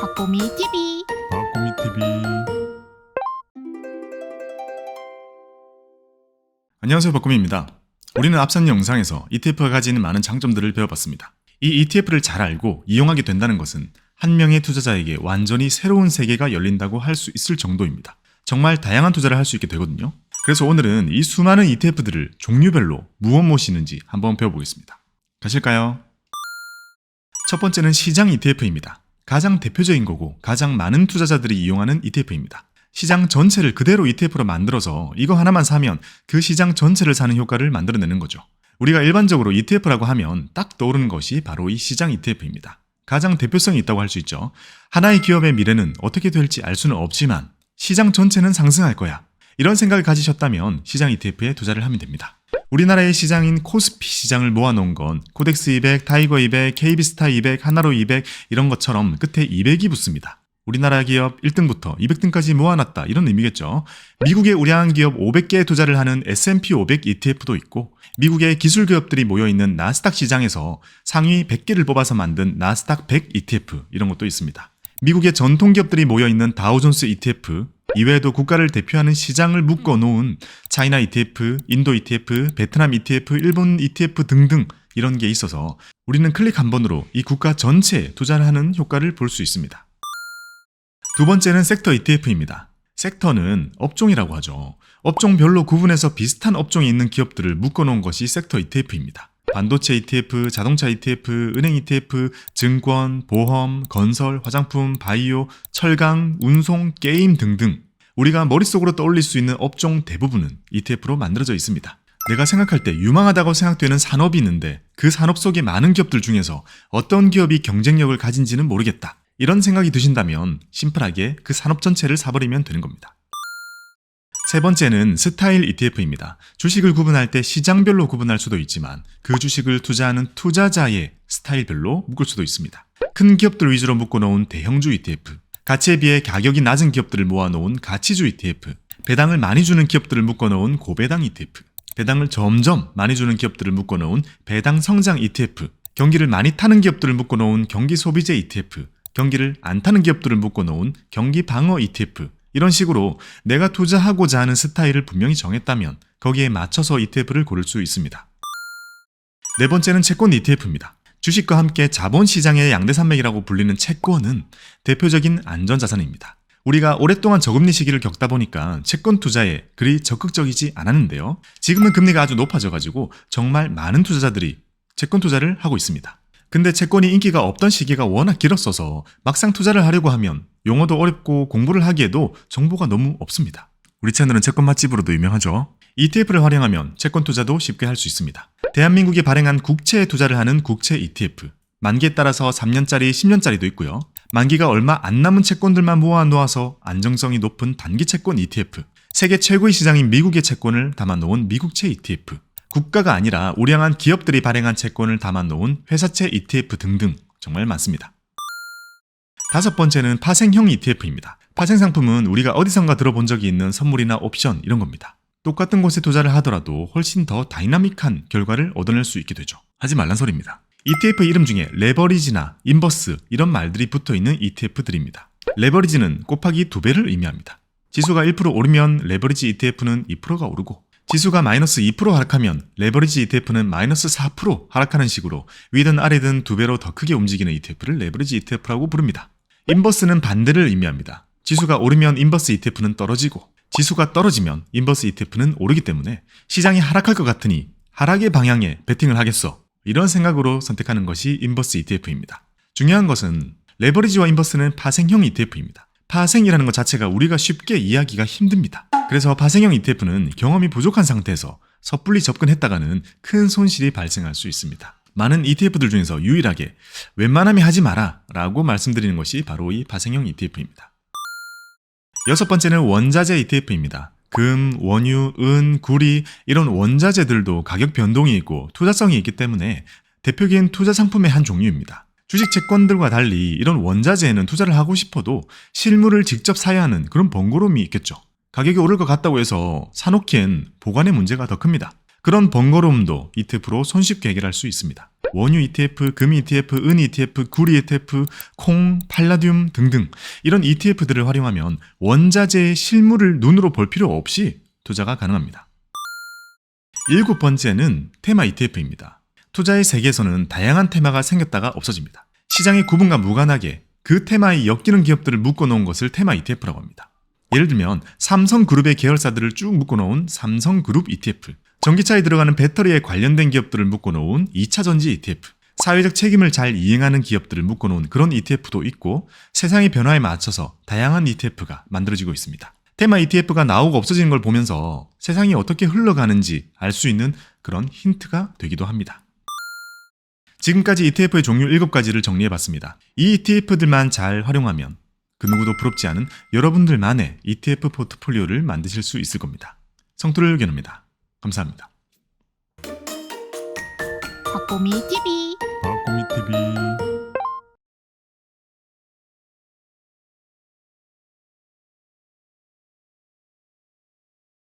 박보미 TV. 박보미 TV. 안녕하세요, 박보미입니다. 우리는 앞선 영상에서 ETF가 가지는 많은 장점들을 배워봤습니다. 이 ETF를 잘 알고 이용하게 된다는 것은 한 명의 투자자에게 완전히 새로운 세계가 열린다고 할 수 있을 정도입니다. 정말 다양한 투자를 할 수 있게 되거든요. 그래서 오늘은 이 수많은 ETF들을 종류별로 무엇 있는지 한번 배워보겠습니다. 가실까요? 첫 번째는 시장 ETF입니다. 가장 대표적인 거고 가장 많은 투자자들이 이용하는 ETF입니다. 시장 전체를 그대로 ETF로 만들어서 이거 하나만 사면 그 시장 전체를 사는 효과를 만들어내는 거죠. 우리가 일반적으로 ETF라고 하면 딱 떠오르는 것이 바로 이 시장 ETF입니다. 가장 대표성이 있다고 할 수 있죠. 하나의 기업의 미래는 어떻게 될지 알 수는 없지만 시장 전체는 상승할 거야. 이런 생각을 가지셨다면 시장 ETF에 투자를 하면 됩니다. 우리나라의 시장인 코스피 시장을 모아놓은 건 코덱스 200, 타이거 200, KB스타 200, 하나로 200 이런 것처럼 끝에 200이 붙습니다. 우리나라 기업 1등부터 200등까지 모아놨다 이런 의미겠죠. 미국의 우량한 기업 500개에 투자를 하는 S&P 500 ETF도 있고 미국의 기술 기업들이 모여있는 나스닥 시장에서 상위 100개를 뽑아서 만든 나스닥 100 ETF 이런 것도 있습니다. 미국의 전통 기업들이 모여있는 다우존스 ETF, 이외에도 국가를 대표하는 시장을 묶어놓은 차이나 ETF, 인도 ETF, 베트남 ETF, 일본 ETF 등등 이런 게 있어서 우리는 클릭 한 번으로 이 국가 전체에 투자를 하는 효과를 볼 수 있습니다. 두 번째는 섹터 ETF입니다. 섹터는 업종이라고 하죠. 업종별로 구분해서 비슷한 업종에 있는 기업들을 묶어놓은 것이 섹터 ETF입니다. 반도체 ETF, 자동차 ETF, 은행 ETF, 증권, 보험, 건설, 화장품, 바이오, 철강, 운송, 게임 등등 우리가 머릿속으로 떠올릴 수 있는 업종 대부분은 ETF로 만들어져 있습니다. 내가 생각할 때 유망하다고 생각되는 산업이 있는데 그 산업 속의 많은 기업들 중에서 어떤 기업이 경쟁력을 가진지는 모르겠다. 이런 생각이 드신다면 심플하게 그 산업 전체를 사버리면 되는 겁니다. 세 번째는 스타일 ETF입니다. 주식을 구분할 때 시장별로 구분할 수도 있지만 그 주식을 투자하는 투자자의 스타일별로 묶을 수도 있습니다. 큰 기업들 위주로 묶어놓은 대형주 ETF, 가치에 비해 가격이 낮은 기업들을 모아놓은 가치주 ETF, 배당을 많이 주는 기업들을 묶어놓은 고배당 ETF, 배당을 점점 많이 주는 기업들을 묶어놓은 배당 성장 ETF, 경기를 많이 타는 기업들을 묶어놓은 경기 소비재 ETF, 경기를 안 타는 기업들을 묶어놓은 경기 방어 ETF, 이런 식으로 내가 투자하고자 하는 스타일을 분명히 정했다면 거기에 맞춰서 ETF를 고를 수 있습니다. 네 번째는 채권 ETF입니다. 주식과 함께 자본시장의 양대산맥이라고 불리는 채권은 대표적인 안전자산입니다. 우리가 오랫동안 저금리 시기를 겪다 보니까 채권 투자에 그리 적극적이지 않았는데요. 지금은 금리가 아주 높아져가지고 정말 많은 투자자들이 채권 투자를 하고 있습니다. 근데 채권이 인기가 없던 시기가 워낙 길었어서 막상 투자를 하려고 하면 용어도 어렵고 공부를 하기에도 정보가 너무 없습니다. 우리 채널은 채권 맛집으로도 유명하죠. ETF를 활용하면 채권 투자도 쉽게 할 수 있습니다. 대한민국이 발행한 국채에 투자를 하는 국채 ETF, 만기에 따라서 3년짜리, 10년짜리도 있고요. 만기가 얼마 안 남은 채권들만 모아놓아서 안정성이 높은 단기 채권 ETF, 세계 최고의 시장인 미국의 채권을 담아놓은 미국채 ETF, 국가가 아니라 우량한 기업들이 발행한 채권을 담아놓은 회사채 ETF 등등 정말 많습니다. 다섯 번째는 파생형 ETF입니다. 파생 상품은 우리가 어디선가 들어본 적이 있는 선물이나 옵션 이런 겁니다. 똑같은 곳에 투자를 하더라도 훨씬 더 다이나믹한 결과를 얻어낼 수 있게 되죠. 하지 말란 소리입니다. ETF 이름 중에 레버리지나 인버스 이런 말들이 붙어있는 ETF들입니다. 레버리지는 곱하기 2배를 의미합니다. 지수가 1% 오르면 레버리지 ETF는 2%가 오르고 지수가 마이너스 2% 하락하면 레버리지 ETF는 마이너스 4% 하락하는 식으로 위든 아래든 2배로 더 크게 움직이는 ETF를 레버리지 ETF라고 부릅니다. 인버스는 반대를 의미합니다. 지수가 오르면 인버스 ETF는 떨어지고 지수가 떨어지면 인버스 ETF는 오르기 때문에 시장이 하락할 것 같으니 하락의 방향에 베팅을 하겠어. 이런 생각으로 선택하는 것이 인버스 ETF입니다. 중요한 것은 레버리지와 인버스는 파생형 ETF입니다. 파생이라는 것 자체가 우리가 쉽게 이해하기가 힘듭니다. 그래서 파생형 ETF는 경험이 부족한 상태에서 섣불리 접근했다가는 큰 손실이 발생할 수 있습니다. 많은 ETF들 중에서 유일하게 웬만하면 하지 마라 라고 말씀드리는 것이 바로 이 파생형 ETF입니다. 여섯 번째는 원자재 ETF입니다. 금, 원유, 은, 구리 이런 원자재들도 가격 변동이 있고 투자성이 있기 때문에 대표적인 투자 상품의 한 종류입니다. 주식 채권들과 달리 이런 원자재에는 투자를 하고 싶어도 실물을 직접 사야 하는 그런 번거로움이 있겠죠. 가격이 오를 것 같다고 해서 사놓기엔 보관의 문제가 더 큽니다. 그런 번거로움도 ETF로 손쉽게 해결할 수 있습니다. 원유 ETF, 금 ETF, 은 ETF, 굴 ETF, 콩, 팔라듐 등등 이런 ETF들을 활용하면 원자재의 실물을 눈으로 볼 필요 없이 투자가 가능합니다. 7번째는 테마 ETF입니다. 투자의 세계에서는 다양한 테마가 생겼다가 없어집니다. 시장의 구분과 무관하게 그 테마에 엮이는 기업들을 묶어놓은 것을 테마 ETF라고 합니다. 예를 들면 삼성그룹의 계열사들을 쭉 묶어놓은 삼성그룹 ETF, 전기차에 들어가는 배터리에 관련된 기업들을 묶어놓은 2차전지 ETF, 사회적 책임을 잘 이행하는 기업들을 묶어놓은 그런 ETF도 있고 세상의 변화에 맞춰서 다양한 ETF가 만들어지고 있습니다. 테마 ETF가 나오고 없어지는 걸 보면서 세상이 어떻게 흘러가는지 알 수 있는 그런 힌트가 되기도 합니다. 지금까지 ETF의 종류 7가지를 정리해봤습니다. 이 ETF들만 잘 활용하면 그 누구도 부럽지 않은 여러분들만의 ETF 포트폴리오를 만드실 수 있을 겁니다. 성토를 겨눕니다. 감사합니다. 박보미 TV 박고미 TV